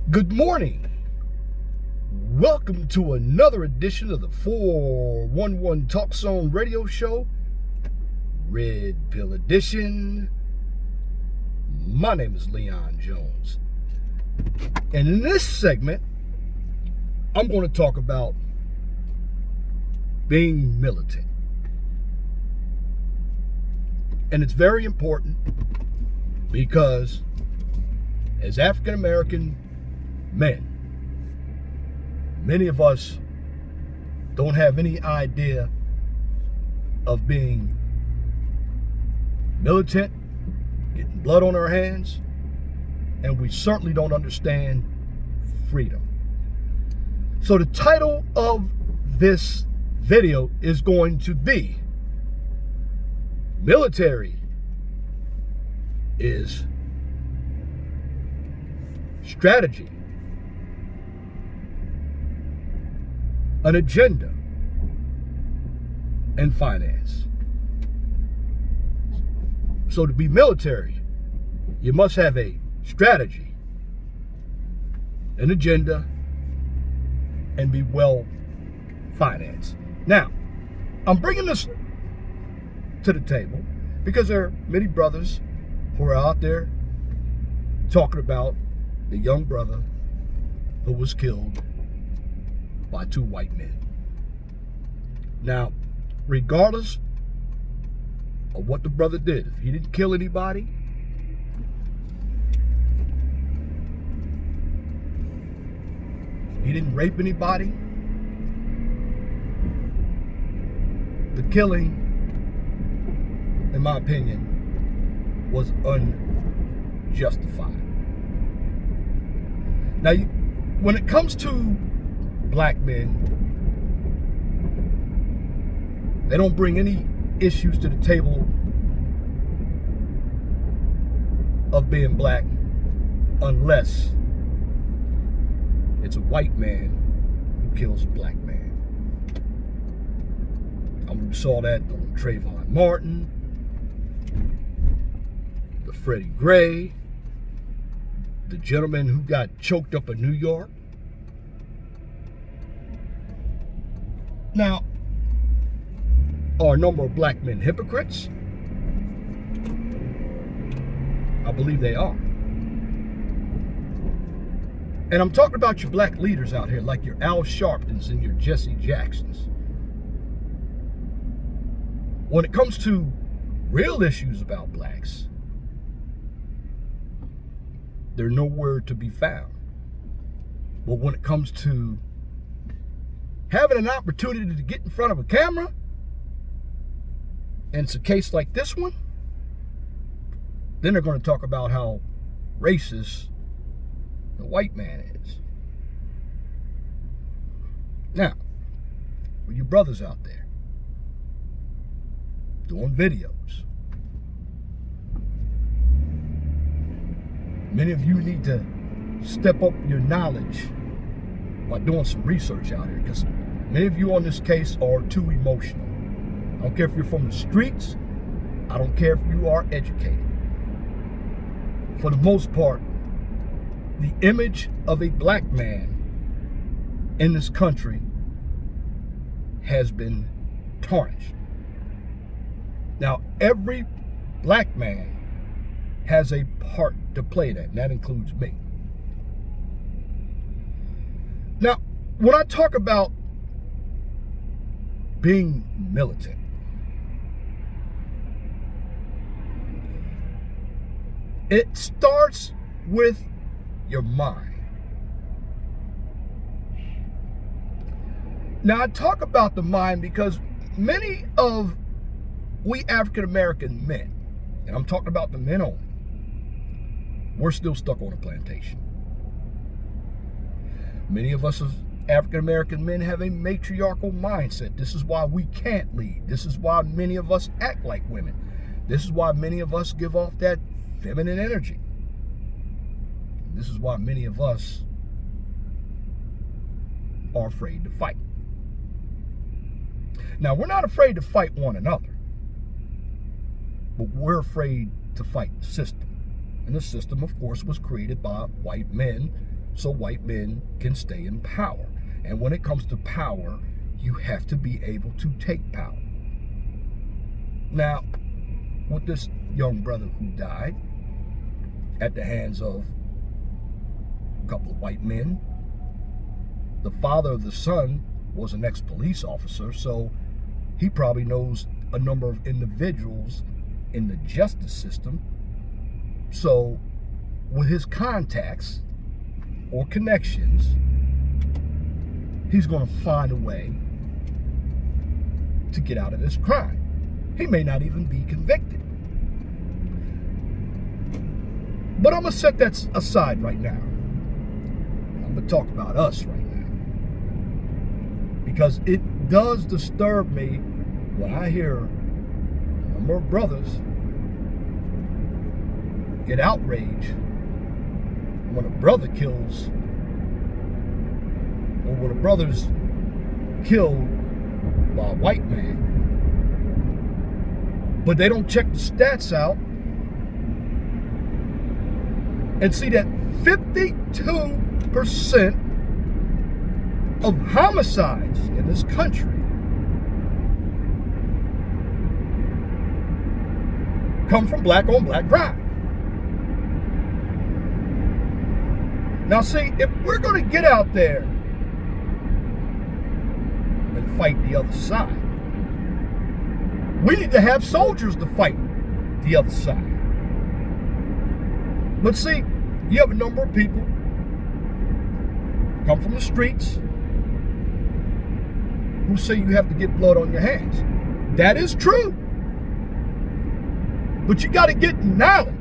Good morning. Welcome to another edition of the 411 Talk Zone radio show, Red Pill Edition. My name is Leon Jones. And in this segment, I'm going to talk about being militant. And it's very important because as African American men, many of us don't have any idea of being militant, getting blood on our hands, and we certainly don't understand freedom. So the title of this video is going to be Military is Strategy, an agenda, and finance. So to be military, you must have a strategy, an agenda, and be well financed. Now, I'm bringing this to the table because there are many brothers who are out there talking about the young brother who was killed by two white men. Now, regardless of what the brother did, if he didn't kill anybody, he didn't rape anybody, the killing, in my opinion, was unjustified. Now, when it comes to black men, they don't bring any issues to the table of being black unless it's a white man who kills a black man. We saw that on Trayvon Martin, the Freddie Gray, the gentleman who got choked up in New York. Now, are a number of black men hypocrites? I believe they are. And I'm talking about your black leaders out here, like your Al Sharptons and your Jesse Jacksons. When it comes to real issues about blacks, they're nowhere to be found. But when it comes to having an opportunity to get in front of a camera, and it's a case like this one, then they're going to talk about how racist the white man is. Now, for you brothers out there doing videos, many of you need to step up your knowledge by doing some research out here, because many of you on this case are too emotional. I don't care if you're from the streets. I don't care if you are educated. For the most part, the image of a black man in this country has been tarnished. Now, every black man has a part to play in that, and that includes me. Now, when I talk about being militant, it starts with your mind. Now, I talk about the mind because many of we African American men, and I'm talking about the men only, we're still stuck on a plantation. Many of us as African American men have a matriarchal mindset. This is why we can't lead. This is why many of us act like women. This is why many of us give off that feminine energy. This is why many of us are afraid to fight. Now, we're not afraid to fight one another, but we're afraid to fight the system. And the system, of course, was created by white men so white men can stay in power. And when it comes to power, you have to be able to take power. Now, with this young brother who died at the hands of a couple of white men, the father of the son was an ex-police officer, so he probably knows a number of individuals in the justice system. So with his contacts or connections, he's going to find a way to get out of this crime. He may not even be convicted. But I'm going to set that aside right now. I'm going to talk about us right now. Because it does disturb me when I hear a number of brothers get outraged when a brother kills, or when a brother's killed by a white man, but they don't check the stats out and see that 52% of homicides in this country come from black on black crime. Now see, if we're going to get out there and fight the other side, we need to have soldiers to fight the other side. But see, you have a number of people come from the streets who say you have to get blood on your hands. That is true. But you got to get knowledge.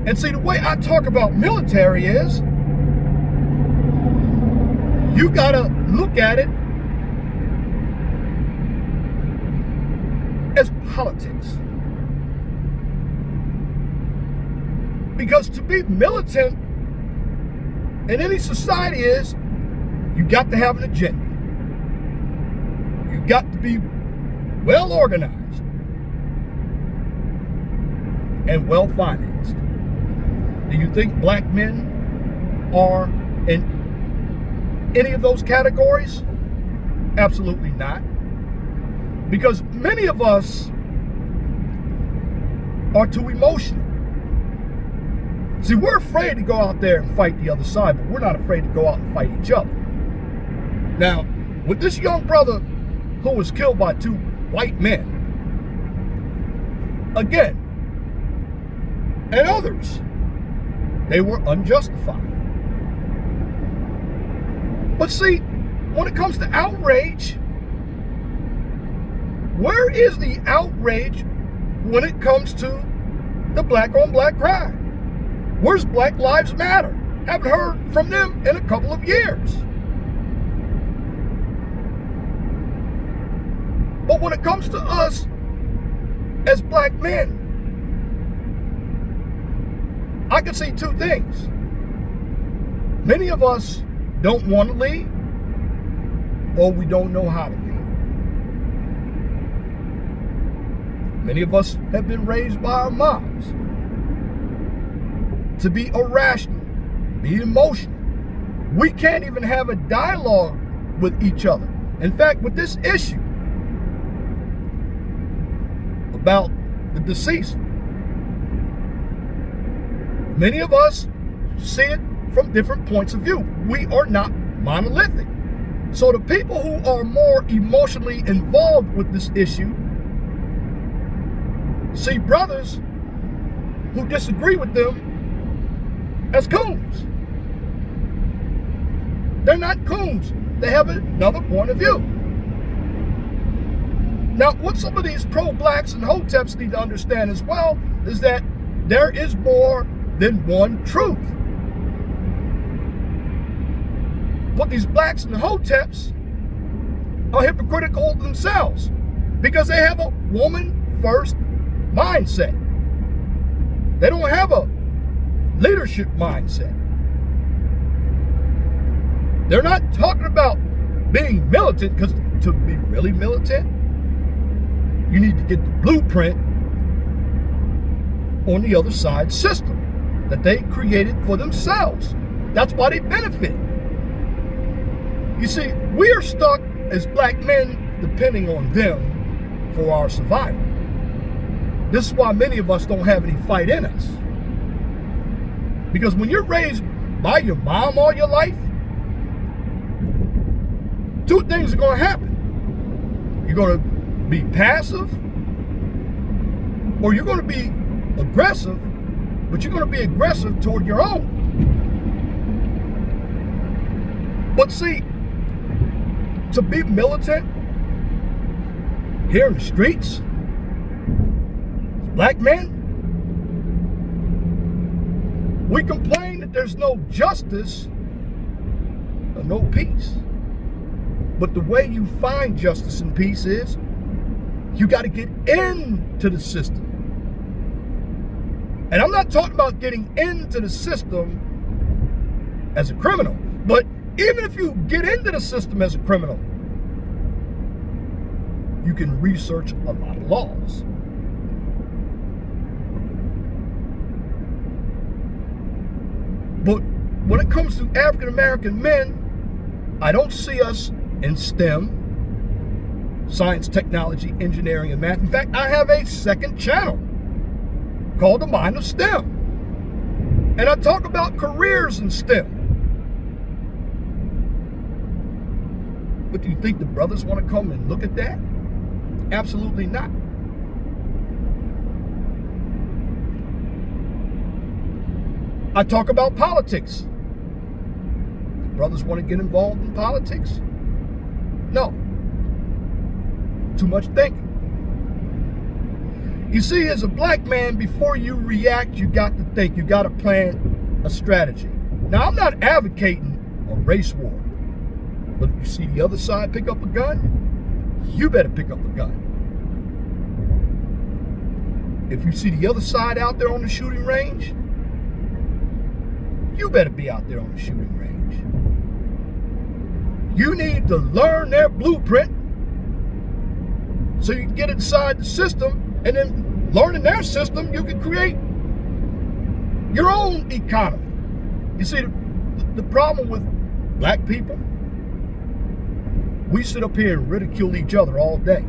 And see, the way I talk about military is, you got to look at it as politics. Because to be militant in any society is, you got to have an agenda. You got to be well organized and well financed. Do you think black men are in any of those categories? Absolutely not. Because many of us are too emotional. See, we're afraid to go out there and fight the other side, but we're not afraid to go out and fight each other. Now, with this young brother who was killed by two white men, again, and others, they were unjustified. But see, when it comes to outrage, where is the outrage when it comes to the black on black crime? Where's Black Lives Matter? Haven't heard from them in a couple of years. But when it comes to us as black men, I can see two things. Many of us don't want to lead, or we don't know how to lead. Many of us have been raised by our moms to be irrational, be emotional. We can't even have a dialogue with each other. In fact, with this issue about the deceased, many of us see it from different points of view. We are not monolithic. So the people who are more emotionally involved with this issue see brothers who disagree with them as coons. They're not coons. They have another point of view. Now, what some of these pro-blacks and hoteps need to understand as well is that there is more than one truth. But these blacks and hoteps are hypocritical themselves because they have a woman-first mindset. They don't have a leadership mindset. They're not talking about being militant, because to be really militant, you need to get the blueprint on the other side system. that they created for themselves. That's why they benefit. You see, we are stuck as black men depending on them for our survival. This is why many of us don't have any fight in us. Because when you're raised by your mom all your life, two things are going to happen. You're going to be passive, or you're going to be aggressive, but you're going to be aggressive toward your own. But see, to be militant here in the streets, black men, we complain that there's no justice or no peace. But the way you find justice and peace is you got to get into the system. And I'm not talking about getting into the system as a criminal, but even if you get into the system as a criminal, you can research a lot of laws. But when it comes to African American men, I don't see us in STEM, science, technology, engineering, and math. In fact, I have a second channel called The Mind of STEM. And I talk about careers in STEM. But do you think the brothers want to come and look at that? Absolutely not. I talk about politics. The brothers want to get involved in politics? No. Too much thinking. You see, as a black man, before you react, you got to think. You got to plan a strategy. Now, I'm not advocating a race war. But if you see the other side pick up a gun, you better pick up a gun. If you see the other side out there on the shooting range, you better be out there on the shooting range. You need to learn their blueprint so you can get inside the system, and then learning their system, you can create your own economy. You see, the problem with black people, we sit up here and ridicule each other all day.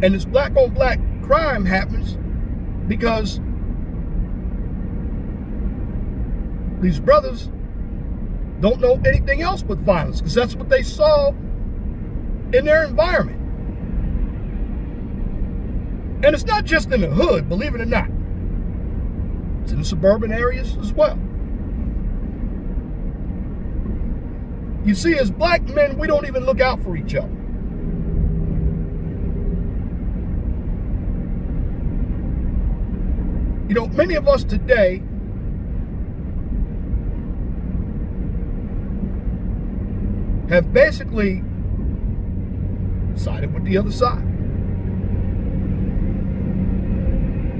And this black on black crime happens because these brothers don't know anything else but violence, because that's what they saw in their environment. And it's not just in the hood, believe it or not. It's in the suburban areas as well. You see, as black men, we don't even look out for each other. You know, many of us today have basically sided with the other side.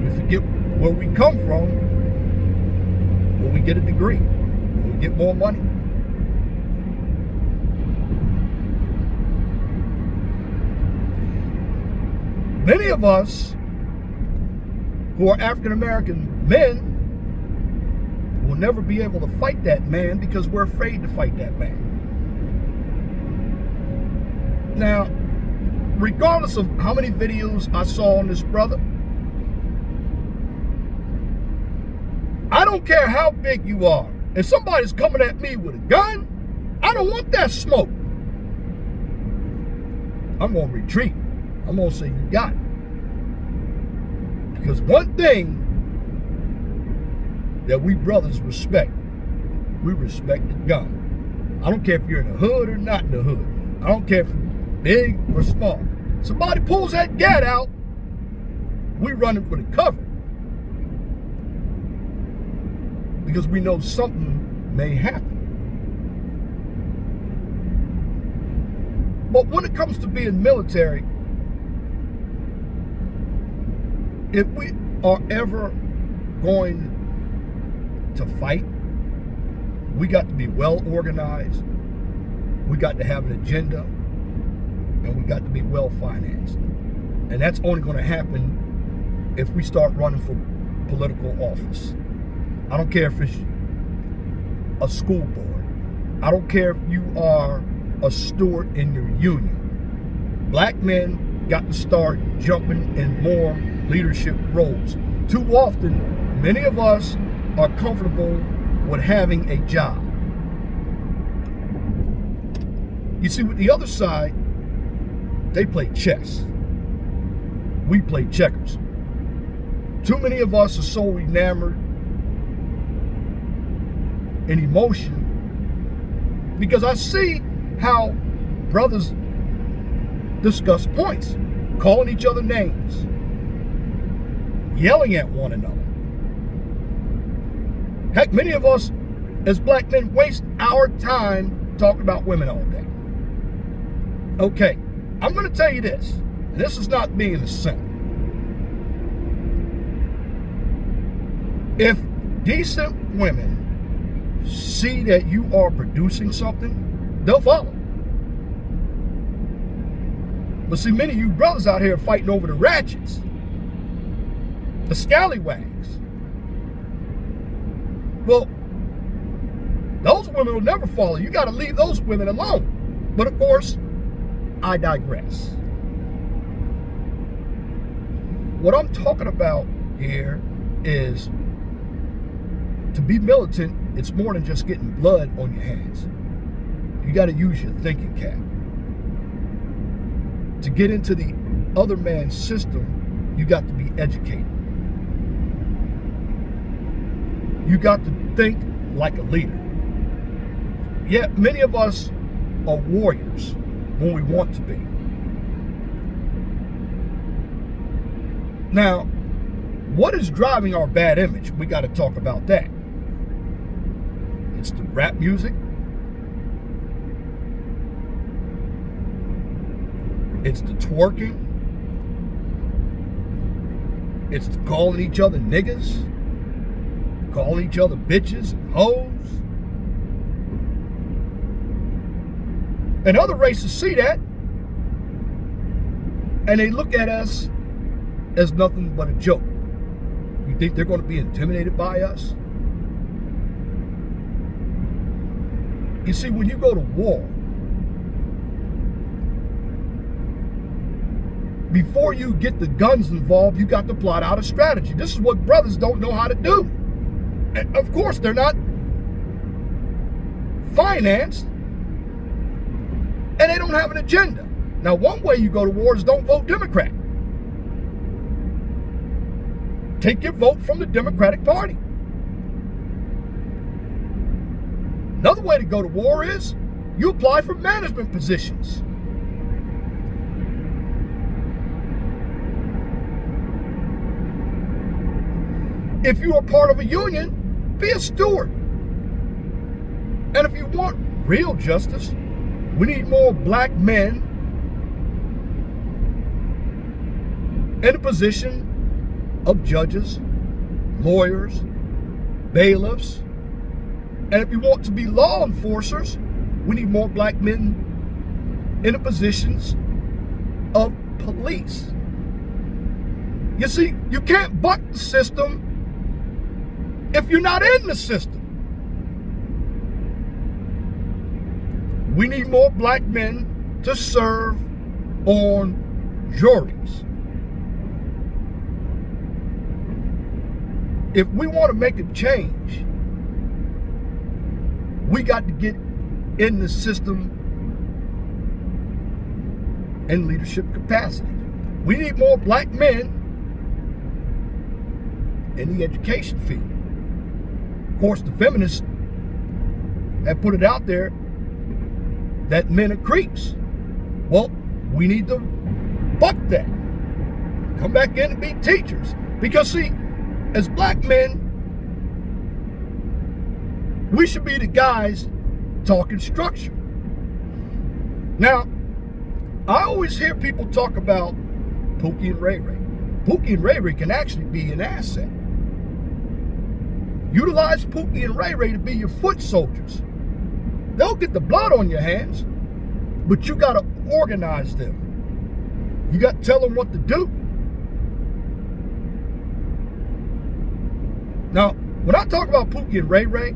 We forget where we come from when we get a degree, when we get more money. Many of us who are African American men will never be able to fight that man because we're afraid to fight that man. Now, regardless of how many videos I saw on this brother, I don't care how big you are. If somebody's coming at me with a gun, I don't want that smoke. I'm going to retreat. I'm going to say, you got it. Because one thing that we brothers respect, we respect the gun. I don't care if you're in the hood or not in the hood. I don't care if you're big or small. Somebody pulls that gat out, we running for the cover. Because we know something may happen. But when it comes to being military, if we are ever going to fight, we got to be well organized, we got to have an agenda, and we got to be well financed. And that's only going to happen if we start running for political office. I don't care if it's a school board. I don't care if you are a steward in your union. Black men got to start jumping in more leadership roles. Too often, many of us are comfortable with having a job. You see, with the other side, they play chess. We play checkers. Too many of us are so enamored in emotion because I see how brothers discuss points, calling each other names, yelling at one another. Heck, many of us as black men waste our time talking about women all day. Okay, I'm going to tell you this, and this is not being a simp. If decent women see that you are producing something, they'll follow. But see, many of you brothers out here are fighting over the ratchets, the scallywags. Well, those women will never follow. You got to leave those women alone. But of course, I digress. What I'm talking about here is to be militant, it's more than just getting blood on your hands. You got to use your thinking cap. To get into the other man's system, you got to be educated. You got to think like a leader. Yeah, many of us are warriors when we want to be. Now, what is driving our bad image? We got to talk about that. It's the rap music. It's the twerking. It's the calling each other niggas, calling each other bitches and hoes. And other races see that, and they look at us as nothing but a joke. You think they're going to be intimidated by us? You see, when you go to war, before you get the guns involved, you got to plot out a strategy. This is what brothers don't know how to do. And of course, they're not financed, and they don't have an agenda. Now, one way you go to war is don't vote Democrat. Take your vote from the Democratic Party. Another way to go to war is you apply for management positions. If you are part of a union, be a steward. And if you want real justice, we need more black men in a position of judges, lawyers, bailiffs. And if you want to be law enforcers, we need more black men in the positions of police. You see, you can't buck the system if you're not in the system. We need more black men to serve on juries. If we want to make a change, we got to get in the system in leadership capacity. We need more black men in the education field. Of course, the feminists have put it out there that men are creeps. Well, we need to buck that. Come back in and be teachers. Because see, as black men, we should be the guys talking structure. Now, I always hear people talk about Pookie and Ray Ray. Pookie and Ray Ray can actually be an asset. Utilize Pookie and Ray Ray to be your foot soldiers. They'll get the blood on your hands, but you got to organize them. You got to tell them what to do. Now, when I talk about Pookie and Ray Ray,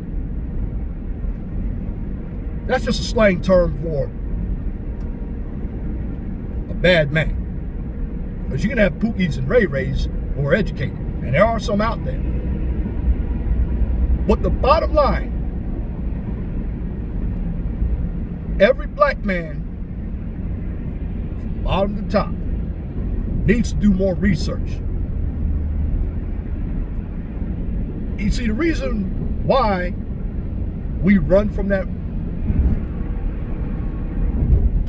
that's just a slang term for a bad man. Because you can have Pookies and Ray Rays who are educated, and there are some out there. But the bottom line, every black man, from bottom to top, needs to do more research. You see, the reason why we run from that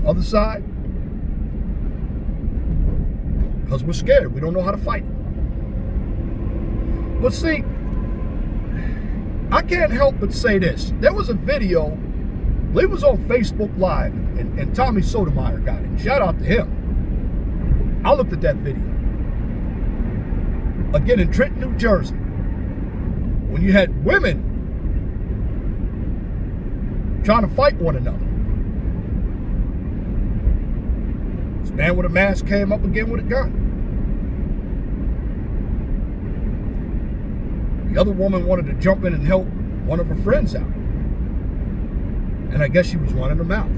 other side, because we're scared. We don't know how to fight. But see, I can't help but say this. There was a video, I believe it was on Facebook Live, and Tommy Sotomayor got it. Shout out to him. I looked at that video. Again, in Trenton, New Jersey, when you had women trying to fight one another. This man with a mask came up again with a gun. The other woman wanted to jump in and help one of her friends out. And I guess she was running her mouth.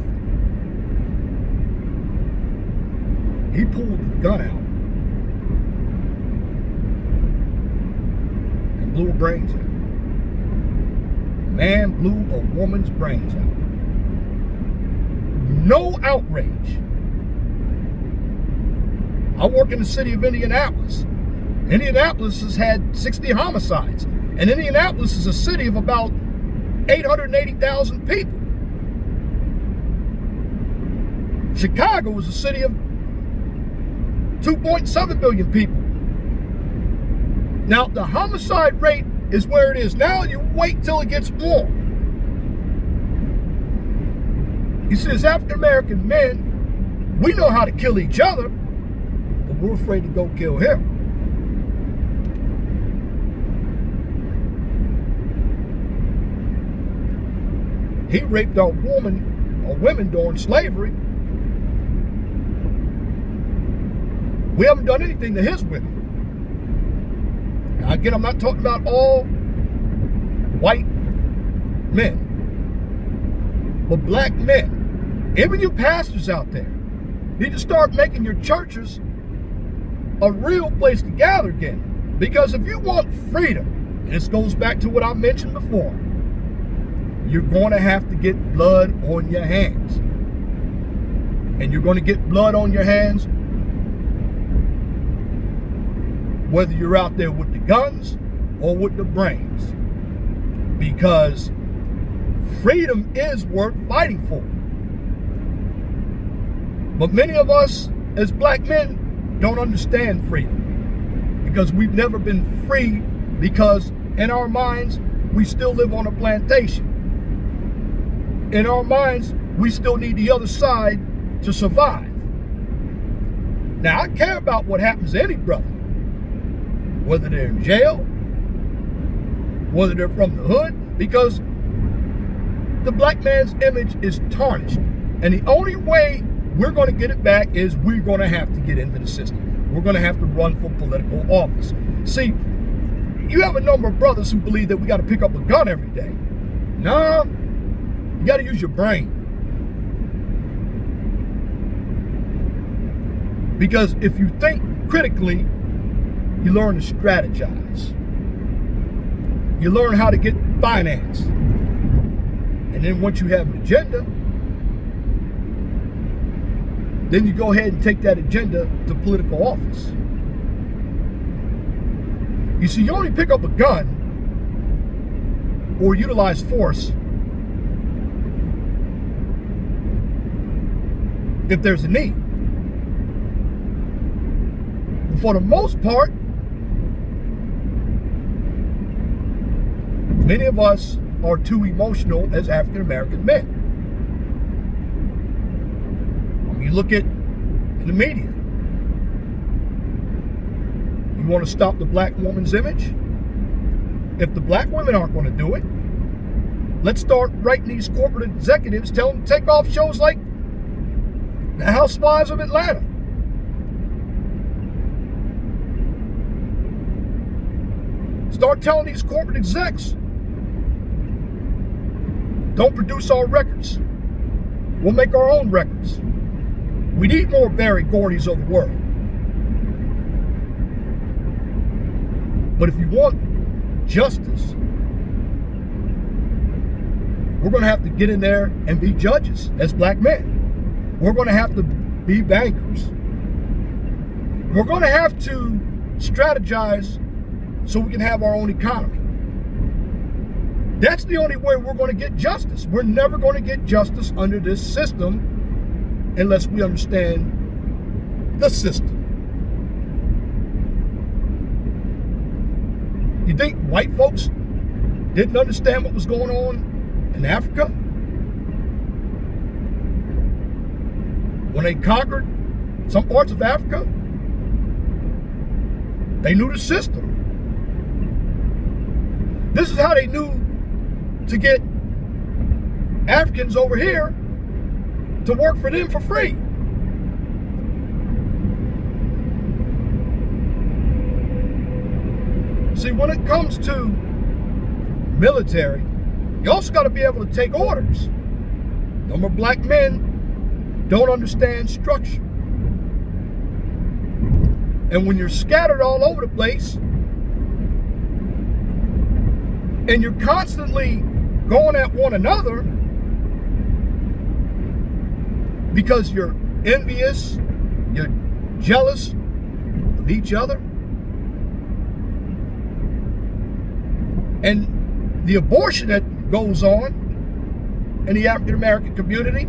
He pulled the gun out and blew her brains out. Man blew a woman's brains out. No outrage. I work in the city of Indianapolis. Indianapolis has had 60 homicides. And Indianapolis is a city of about 880,000 people. Chicago is a city of 2.7 billion people. Now, the homicide rate is where it is now. You wait till it gets more. You see, as African American men, we know how to kill each other, but we're afraid to go kill him. He raped our women during slavery. We haven't done anything to his women. Now, again, I'm not talking about all white men, but black men. Even you pastors out there need to start making your churches a real place to gather again. Because if you want freedom, and this goes back to what I mentioned before, you're going to have to get blood on your hands. And you're going to get blood on your hands whether you're out there with the guns or with the brains. Because freedom is worth fighting for. But many of us as black men don't understand freedom. Because we've never been free, because in our minds, we still live on a plantation. In our minds, we still need the other side to survive. Now, I care about what happens to any brother, whether they're in jail, whether they're from the hood, because the black man's image is tarnished. And the only way we're going to get it back is we're going to have to get into the system. We're going to have to run for political office. See, you have a number of brothers who believe that we got to pick up a gun every day. No, you got to use your brain. Because if you think critically, you learn to strategize. You learn how to get finance. And then once you have an agenda, then you go ahead and take that agenda to political office. You see, you only pick up a gun or utilize force if there's a need. But for the most part, many of us are too emotional as African American men. You look at in the media. You want to stop the black woman's image? If the black women aren't going to do it, let's start writing these corporate executives, tell them to take off shows like The Housewives of Atlanta. Start telling these corporate execs, don't produce our records. We'll make our own records. We need more Barry Gordys of the world. But if you want justice, we're going to have to get in there and be judges as black men. We're going to have to be bankers. We're going to have to strategize so we can have our own economy. That's the only way we're going to get justice. We're never going to get justice under this system unless we understand the system. You think white folks didn't understand what was going on in Africa? When they conquered some parts of Africa, they knew the system. This is how they knew to get Africans over here to work for them for free. See, when it comes to military, you also got to be able to take orders. Number of black men don't understand structure. And when you're scattered all over the place, and you're constantly going at one another because you're envious, you're jealous of each other, and the abortion that goes on in the African American community,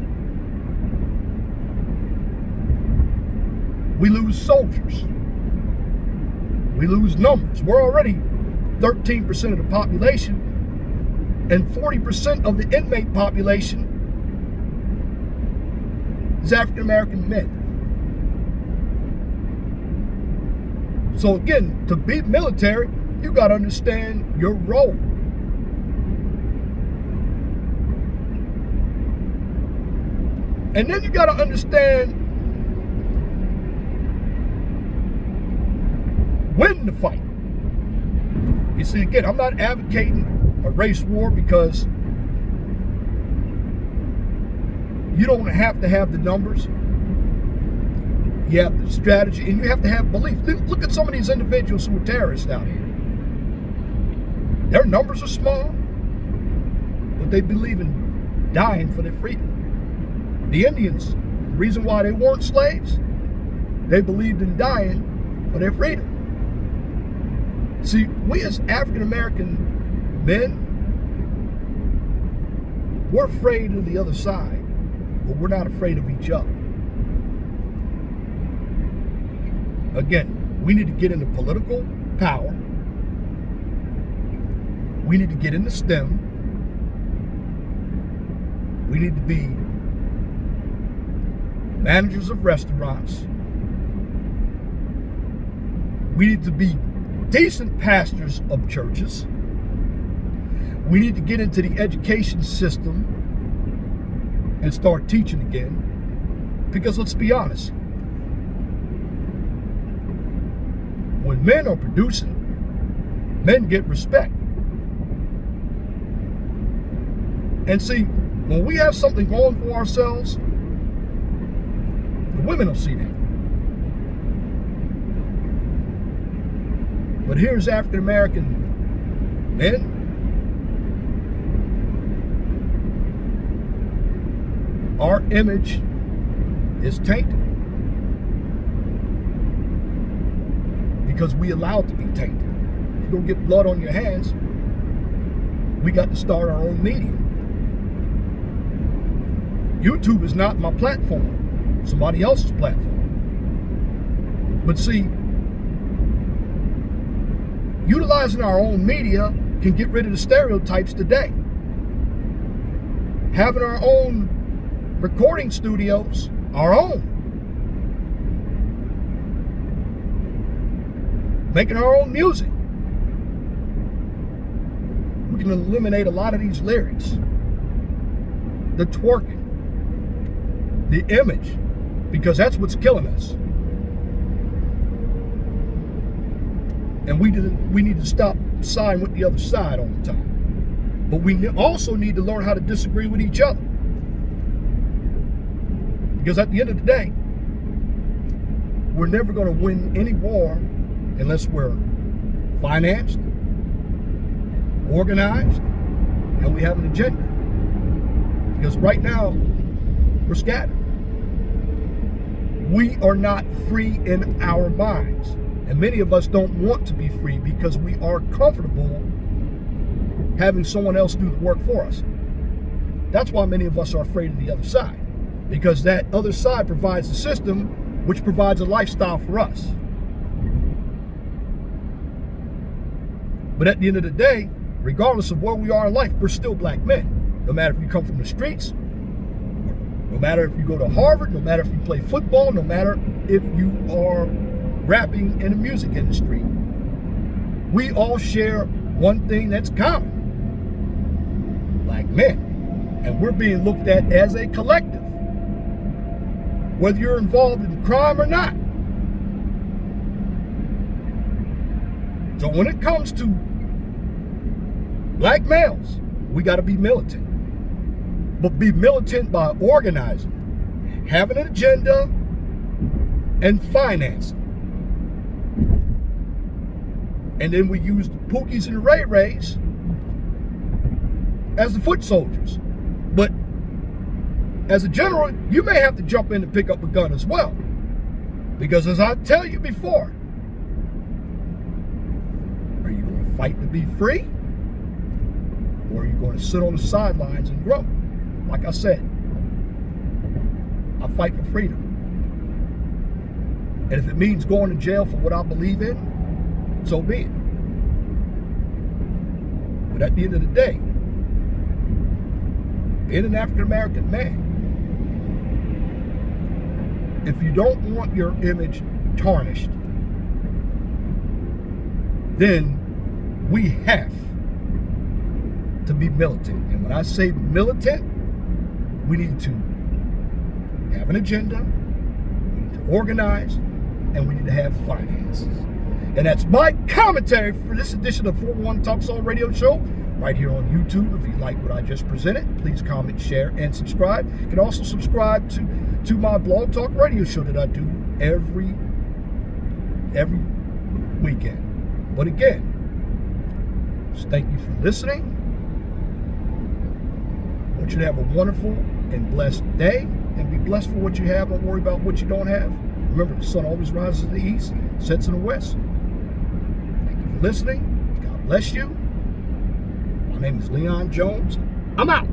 we lose soldiers. We lose numbers. We're already 13% of the population, and 40% of the inmate population is African American men. So again, to be military, you got to understand your role. And then you got to understand when to fight. You see, again, I'm not advocating a race war because you don't have to have the numbers. You have the strategy, and you have to have belief. Look at some of these individuals who are terrorists out here. Their numbers are small, but they believe in dying for their freedom. The Indians, the reason why they weren't slaves, they believed in dying for their freedom. See, we as African American men, we're afraid of the other side, but we're not afraid of each other. Again, we need to get into political power. We need to get into STEM. We need to be managers of restaurants. We need to be decent pastors of churches. We need to get into the education system and start teaching again. Because let's be honest, when men are producing, men get respect. And see, when we have something going for ourselves, the women will see that. But here's African American men. Our image is tainted because we allow it to be tainted. If you're gonna get blood on your hands, we got to start our own media. YouTube is not my platform, somebody else's platform. But see, utilizing our own media can get rid of the stereotypes today. Having our own recording studios, our own. Making our own music. We can eliminate a lot of these lyrics. The twerking. The image. Because that's what's killing us. And we need to stop sign with the other side all the time. But we also need to learn how to disagree with each other. Because at the end of the day, we're never going to win any war unless we're financed, organized, and we have an agenda. Because right now, we're scattered. We are not free in our minds. And many of us don't want to be free because we are comfortable having someone else do the work for us. That's why many of us are afraid of the other side. Because that other side provides the system which provides a lifestyle for us. But at the end of the day, regardless of where we are in life, we're still black men. No matter if you come from the streets, no matter if you go to Harvard, no matter if you play football, no matter if you are rapping in the music industry, we all share one thing that's common: black men. And we're being looked at as a collective, whether you're involved in crime or not. So when it comes to black males, we got to be militant. But be militant by organizing, having an agenda, and financing. And then we use the Pookies and the Ray Rays as the foot soldiers. But as a general, you may have to jump in and pick up a gun as well. Because as I tell you before, are you going to fight to be free? Or are you going to sit on the sidelines and grumble? Like I said, I fight for freedom. And if it means going to jail for what I believe in, so be it. But at the end of the day, being an African-American man, if you don't want your image tarnished, then we have to be militant. And when I say militant, we need to have an agenda, we need to organize, and we need to have finances. And that's my commentary for this edition of 411 Talks On Radio Show, right here on YouTube. If you like what I just presented, please comment, share, and subscribe. You can also subscribe to my blog talk radio show that I do every weekend. But again, just thank you for listening. I want you to have a wonderful and blessed day, and be blessed for what you have. Don't worry about what you don't have. Remember, the sun always rises in the east, sets in the west. Thank you for listening. God bless you. My name is Leon Jones. I'm out.